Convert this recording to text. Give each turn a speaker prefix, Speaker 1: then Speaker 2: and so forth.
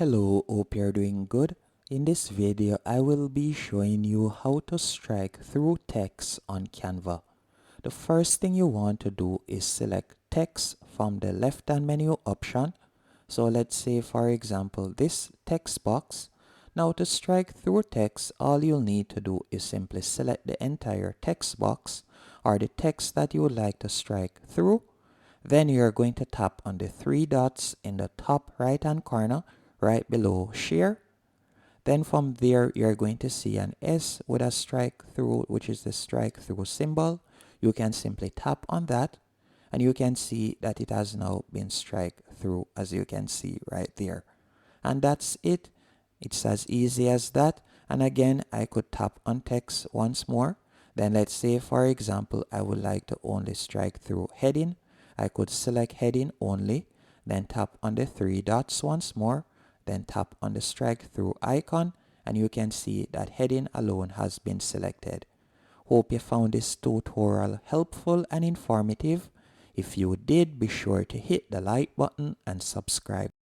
Speaker 1: Hello, hope you're doing good. In this video, I will be showing you how to strike through text on Canva. The first thing you want to do is select text from the left hand menu option. So let's say for example this text box. Now to strike through text, all you'll need to do is simply select the entire text box or the text that you would like to strike through. Then you're going to tap on the three dots in the top right hand corner right below share. Then from there you're going to see an S with a strike through, which is the strike through symbol. You can simply tap on that and you can see that it has now been strike through, as you can see right there. And that's it. It's as easy as that. And again, I could tap on text once more. Then let's say for example I would like to only strike through heading. I could select heading only, then tap on the three dots once more, then tap on the strike through icon, and you can see that heading alone has been selected. Hope you found this tutorial helpful and informative. If you did, be sure to hit the like button and subscribe.